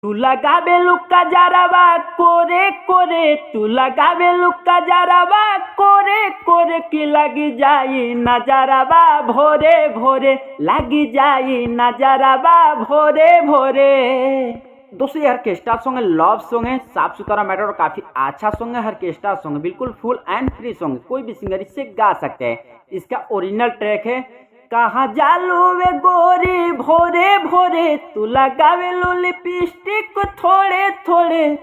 तू लगावे लुक्का जरावा कोरे कोरे, तू लगावे लुक्का जरावा कोरे कोरे की लगी जाई नजरवा भोरे भोरे, लगी जाई नजरवा भोरे भोरे। दोस्तों ये ऑर्केस्ट्रा सॉन्ग है, लव सॉन्ग है, साफ सुथरा मैटर और काफी अच्छा सॉन्ग है। ऑर्केस्ट्रा सॉन्ग है, बिल्कुल फुल एंड फ्री सॉन्ग है, कोई भी सिंगर इससे गा सकते हैं। इसका ओरिजिनल ट्रैक है कहाँ जालू वे गोरी भोरे भोरे, तू लगावे लो लिपस्टिक थोड़े थोड़े,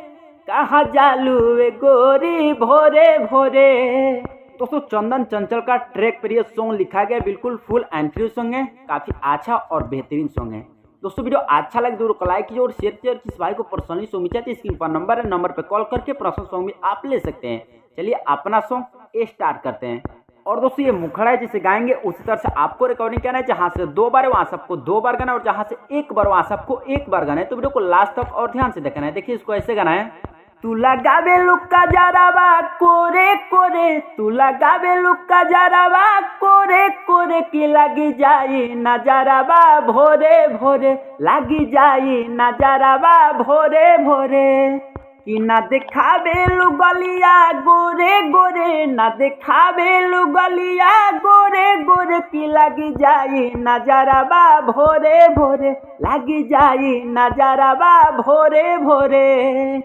कहाँ जालू वे गोरी भोरे भोरे। दोस्तों चंदन चंचल का ट्रैक पर यह सॉन्ग लिखा गया, बिल्कुल फुल एंड फ्री सॉन्ग है, काफी अच्छा और बेहतरीन सॉन्ग है। दोस्तों वीडियो अच्छा लगे जरूर लाइक कीजिए और शेयर कीजिए। किस भाई को पर्सनली सॉन्ग चाहिए स्क्रीन पर नंबर है, नंबर पर कॉल करके पर्सनल सॉन्ग भी आप ले सकते हैं। चलिए अपना सॉन्ग स्टार्ट करते हैं। और दोस्तों ये मुखड़ा है जिसे गाएंगे उसी तरह से आपको रिकॉर्डिंग करना है, जहां से 2 बार है वहां सबको 2 बार गाना है और जहां से 1 बार वहां सबको 1 बार गाना है। तो वीडियो को लास्ट तक और ध्यान से देखना है। देखिए इसको ऐसे गाना है, तू लगावे लुक्का जरावा कोरे कोरे, तू लगावे लुक्का जरावा कोरे कोरे की लगी जाई नजरवा भोरे भोरे, लगी जाई नजरवा भोरे भोरे। कि ना दिखावे लुगलिया गोरे गोरे, ना दिखावे लुगलिया गोरे गोरे की लगी जाई नजरवा भोरे भोरे, लगी जाई नजरवा भोरे भोरे।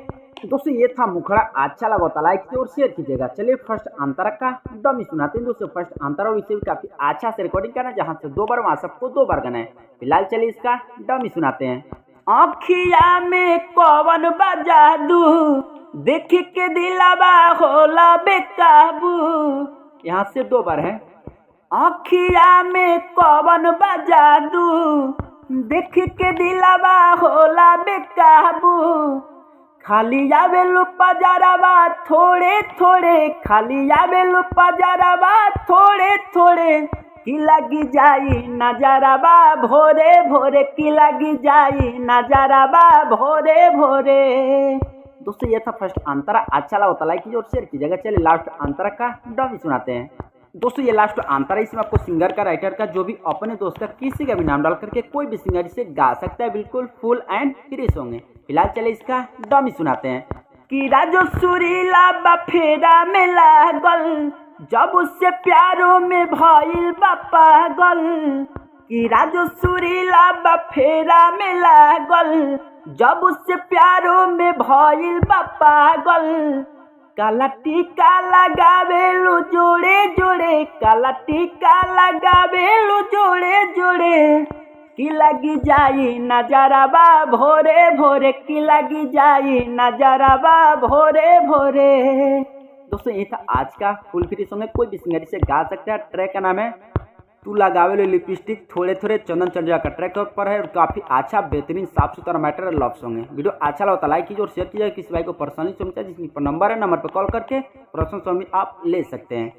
दोस्तों ये था मुखड़ा, अच्छा लगा तो लाइक कीजिए और शेयर कीजिएगा। चलिए फर्स्ट अंतरा का डमी सुनाते हैं। दोस्तों फर्स्ट अंतरा और इसे भी काफी अच्छा से रिकॉर्डिंग करना है, जहां से 2 बार वहां सबको 2 बार गाना है। फिलहाल चलिए इसका डमी सुनाते हैं। आँखिया में कौन बजादू, देख के दिलावा होला बेकाबू। यहाँ से 2 बार है। आँखिया में कौन बजादू, देख के दिलावा होला बेकाबू। खाली आवे लुपा जरावा थोड़े थोड़े, खाली आवे लुपा जरावा थोड़े थोड़े की लगी जाई नजरवा भोरे भोरे, की लगी जाई नजरवा भोरे भोरे। दोस्तों ये था फर्स्ट अंतरा, अच्छा लगा तो लाइक कीजिए और शेयर कीजिएगा। चलिए लास्ट अंतरा का डमी सुनाते हैं। दोस्तों ये लास्ट अंतरा, इसमें आपको सिंगर का राइटर का जो भी अपने दोस्त का किसी का भी नाम डाल करके कोई भी सिंगर इसे गा सकता है, बिल्कुल फुल एंड फ्री सॉन्ग है। फिलहाल चलिए इसका डमी सुनाते हैं। कि राजो सुरीला बफेरा में लागल, जब उससे प्यारों में भइल बा पागल। कि राजो सुरीला बफेरा में लागल, जब उससे प्यारों में भइल बा पागल। काला टीका लगावेलू जोड़े जोड़े, काला टीका लगावेलू जोड़े जोड़े की लगी जाई नजरवा भोरे भोरे, की लगी जाई नजरवा भोरे भोरे। दोस्तों ये था आज का फुल फ्री सॉन्ग है, कोई भी सिंगर इसे गा सकता है। ट्रैक का नाम है तू लगावे लो लिपस्टिक थोड़े थोड़े, चंदन चंद्रा का ट्रैक पर है और काफी अच्छा बेहतरीन साफ सुथरा मैटर लव सॉन्ग है। वीडियो अच्छा लगा तो लाइक कीजिए और शेयर कीजिए। किसी भाई को पर्सनली सॉन्ग चाहिए जिसमें नंबर है, नंबर पर कॉल करके पर्सनल सॉन्ग आप ले सकते हैं।